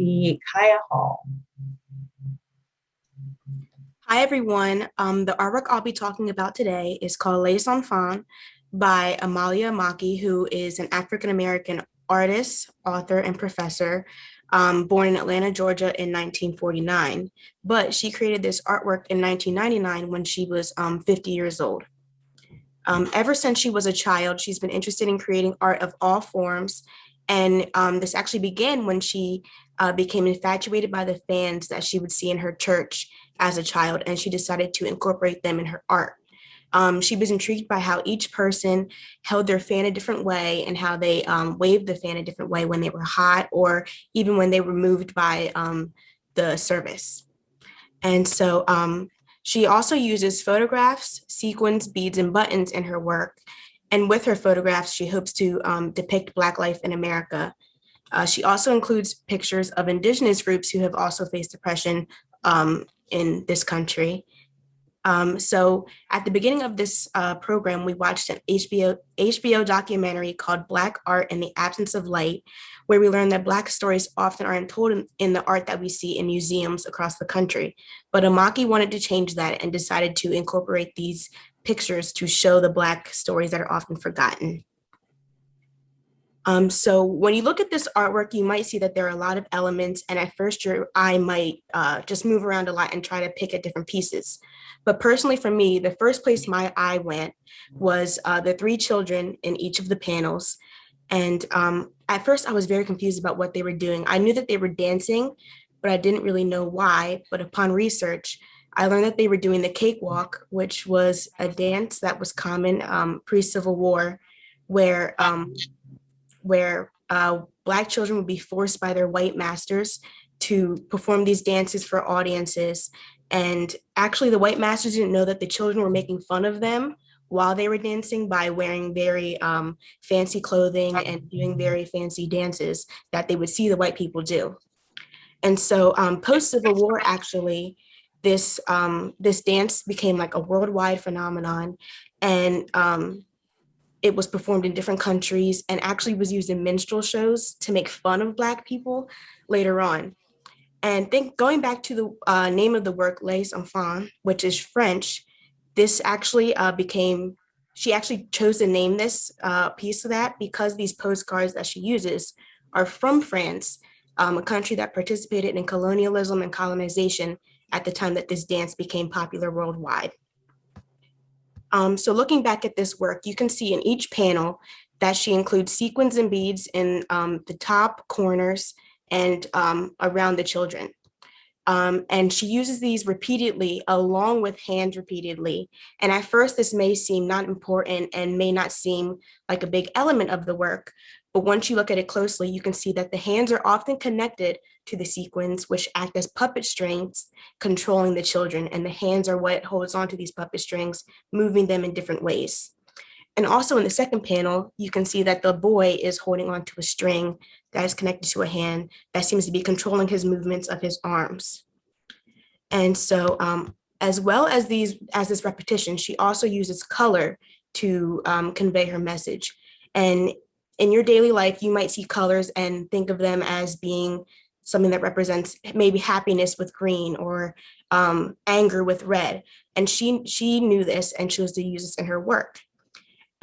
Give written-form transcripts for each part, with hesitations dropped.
the Kaya Hall. Hi, everyone. The artwork I'll be talking about today is called Les Enfants by Amalia Maki, who is an African-American artist, author, and professor born in Atlanta, Georgia in 1949. But she created this artwork in 1999 when she was 50 years old. Ever since she was a child, she's been interested in creating art of all forms. And this actually began when she became infatuated by the fans that she would see in her church as a child, and she decided to incorporate them in her art. She was intrigued by how each person held their fan a different way and how they waved the fan a different way when they were hot or even when they were moved by the service. And so she also uses photographs, sequins, beads, and buttons in her work. And with her photographs, she hopes to depict Black life in America. She also includes pictures of Indigenous groups who have also faced oppression in this country. So at the beginning of this program, we watched an HBO documentary called Black Art in the Absence of Light, where we learned that Black stories often aren't told in the art that we see in museums across the country. But Amaki wanted to change that and decided to incorporate these pictures to show the Black stories that are often forgotten. So when you look at this artwork, you might see that there are a lot of elements, and at first your eye might just move around a lot and try to pick at different pieces. But personally for me, the first place my eye went was the three children in each of the panels. And at first I was very confused about what they were doing. I knew that they were dancing, but I didn't really know why. But upon research, I learned that they were doing the cakewalk, which was a dance that was common pre-Civil War, where Black children would be forced by their white masters to perform these dances for audiences. And actually, the white masters didn't know that the children were making fun of them while they were dancing by wearing very fancy clothing and doing very fancy dances that they would see the white people do. And so post-Civil War, actually, this dance became like a worldwide phenomenon. And it was performed in different countries and actually was used in minstrel shows to make fun of Black people later on. And going back to the name of the work, Les Enfants, which is French, this actually she actually chose to name this piece of that because these postcards that she uses are from France, a country that participated in colonialism and colonization at the time that this dance became popular worldwide. So looking back at this work, you can see in each panel that she includes sequins and beads in the top corners and around the children. And she uses these repeatedly along with hands repeatedly. And at first this may seem not important and may not seem like a big element of the work, but once you look at it closely, you can see that the hands are often connected to the sequins, which act as puppet strings controlling the children. And the hands are what holds onto these puppet strings, moving them in different ways. And also in the second panel, you can see that the boy is holding onto a string that is connected to a hand that seems to be controlling his movements of his arms. And so as well as this repetition, she also uses color to convey her message. And in your daily life, you might see colors and think of them as being something that represents maybe happiness with green or anger with red. And she knew this and chose to use this in her work.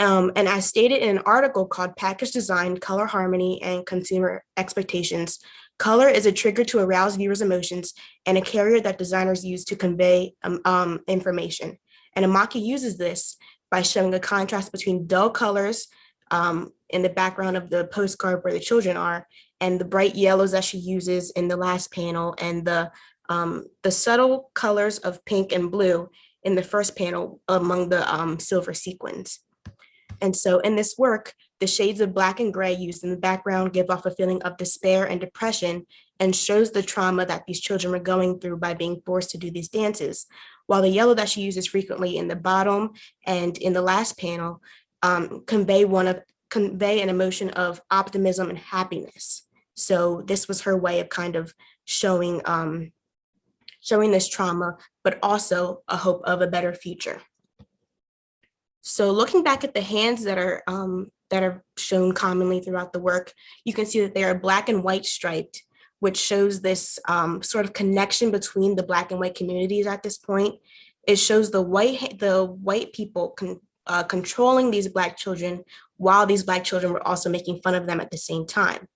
And as stated in an article called Package Design, Color Harmony, and Consumer Expectations, color is a trigger to arouse viewers' emotions and a carrier that designers use to convey information. And Amaki uses this by showing a contrast between dull colors in the background of the postcard where the children are, and the bright yellows that she uses in the last panel, and the subtle colors of pink and blue in the first panel among the silver sequins. And so in this work, the shades of black and gray used in the background give off a feeling of despair and depression and shows the trauma that these children were going through by being forced to do these dances. While the yellow that she uses frequently in the bottom and in the last panel convey an emotion of optimism and happiness. So this was her way of kind of showing this trauma, but also a hope of a better future. So looking back at the hands that are shown commonly throughout the work, you can see that they are black and white striped, which shows this sort of connection between the Black and white communities at this point. It shows the white people controlling these Black children while these Black children were also making fun of them at the same time.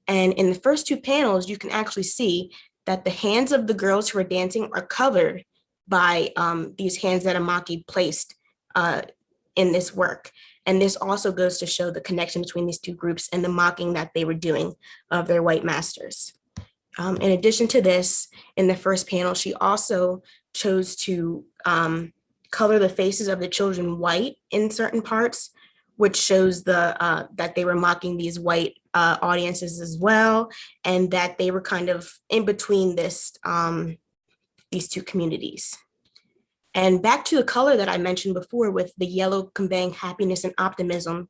And in the first two panels, you can actually see that the hands of the girls who are dancing are covered by these hands that Amaki placed in this work. And this also goes to show the connection between these two groups and the mocking that they were doing of their white masters. In addition to this, in the first panel, she also chose to color the faces of the children white in certain parts, which shows that they were mocking these white audiences as well, and that they were kind of in between these two communities. And back to the color that I mentioned before with the yellow conveying happiness and optimism,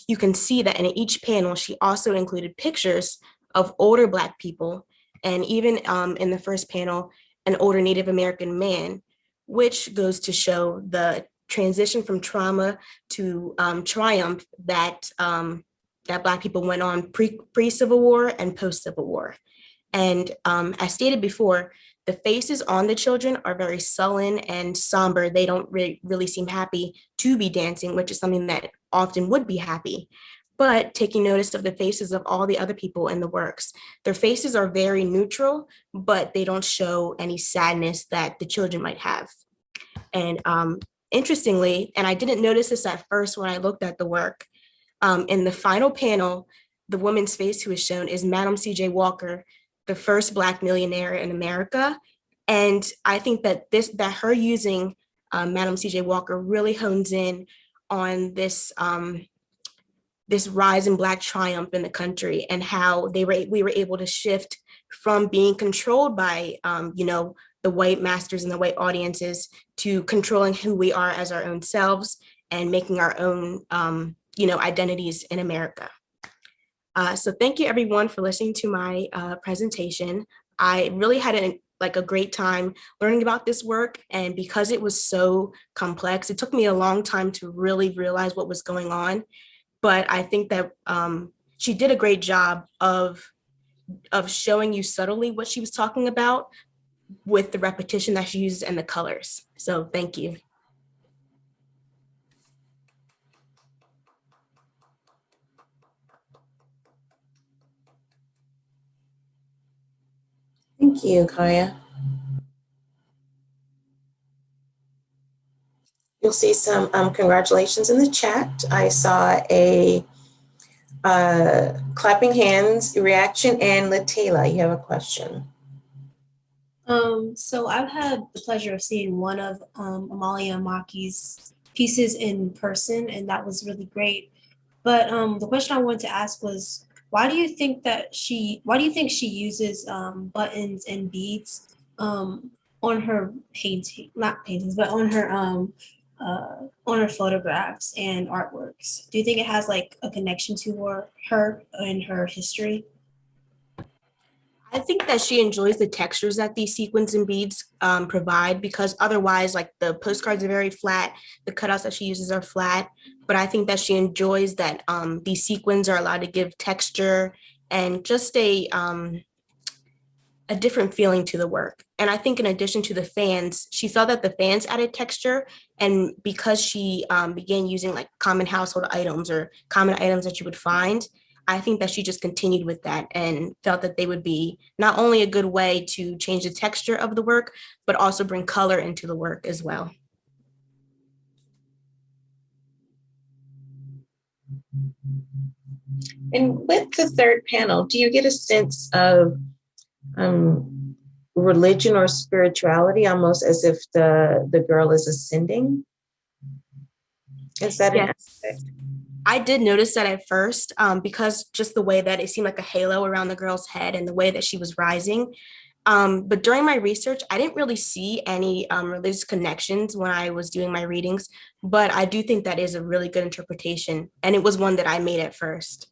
you can see that in each panel, she also included pictures of older Black people, and even in the first panel, an older Native American man, which goes to show the transition from trauma to triumph that Black people went on pre-Civil War and post-Civil War. And as stated before, the faces on the children are very sullen and somber. They don't really seem happy to be dancing, which is something that often would be happy. But taking notice of the faces of all the other people in the works, their faces are very neutral, but they don't show any sadness that the children might have. And interestingly, and I didn't notice this at first when I looked at the work, in the final panel, the woman's face who is shown is Madam C.J. Walker, the first Black millionaire in America. And I think that her using Madam C.J. Walker really hones in on this rise in Black triumph in the country, and how we were able to shift from being controlled by the white masters and the white audiences to controlling who we are as our own selves and making our own identities in America. So thank you everyone for listening to my presentation. I really had a great time learning about this work, and because it was so complex, it took me a long time to really realize what was going on. But I think that she did a great job of showing you subtly what she was talking about with the repetition that she uses and the colors. So thank you. Thank you, Kaya. You'll see some congratulations in the chat. I saw a clapping hands reaction, and Latayla, you have a question. So I've had the pleasure of seeing one of Amalia Maki's pieces in person, and that was really great. But the question I wanted to ask was, why do you think she uses buttons and beads on her not paintings, but on her photographs and artworks? Do you think it has like a connection to her and her history? I think that she enjoys the textures that these sequins and beads provide, because otherwise, like, the postcards are very flat, the cutouts that she uses are flat, but I think that she enjoys that these sequins are allowed to give texture and just a different feeling to the work. And I think in addition to the fans, she felt that the fans added texture, and because she began using like common household items or common items that you would find, I think that she just continued with that and felt that they would be not only a good way to change the texture of the work, but also bring color into the work as well. And with the third panel, do you get a sense of religion or spirituality, almost as if the girl is ascending? Is that an aspect? I did notice that at first, because just the way that it seemed like a halo around the girl's head and the way that she was rising. But during my research, I didn't really see any religious connections when I was doing my readings, but I do think that is a really good interpretation, and it was one that I made at first.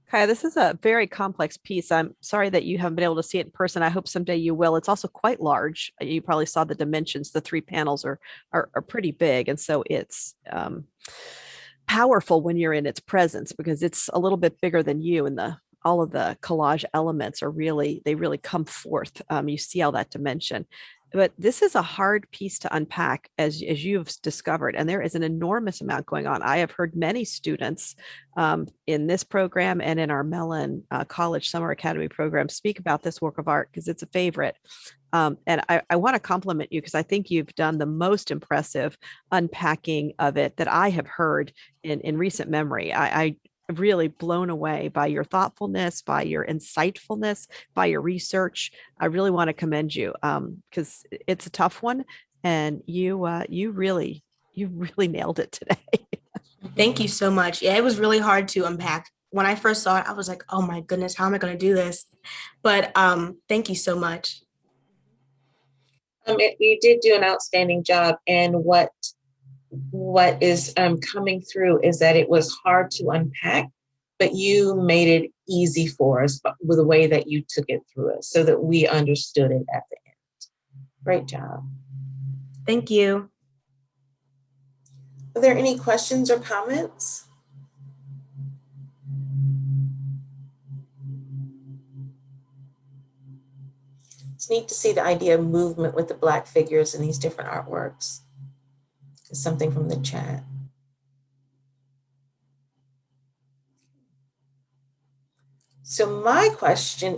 Kaya, this is a very complex piece. I'm sorry that you haven't been able to see it in person. I hope someday you will. It's also quite large. You probably saw the dimensions. The 3 panels are pretty big. And so it's powerful when you're in its presence because it's a little bit bigger than you, and all of the collage elements are they really come forth. You see all that dimension. But this is a hard piece to unpack, as you've discovered, and there is an enormous amount going on. I have heard many students in this program and in our Mellon College Summer Academy program speak about this work of art because it's a favorite. And I want to compliment you because I think you've done the most impressive unpacking of it that I have heard in recent memory. I really blown away by your thoughtfulness, by your insightfulness, by your research. I really want to commend you because it's a tough one, and you really nailed it today. Thank you so much. Yeah, it was really hard to unpack. When I first saw it, I was like, oh my goodness, how am I going to do this? But thank you so much. You did do an outstanding job, and what is coming through is that it was hard to unpack, but you made it easy for us with the way that you took it through us so that we understood it at the end. Great job. Thank you. Are there any questions or comments? It's neat to see the idea of movement with the Black figures in these different artworks. Something from the chat. So my question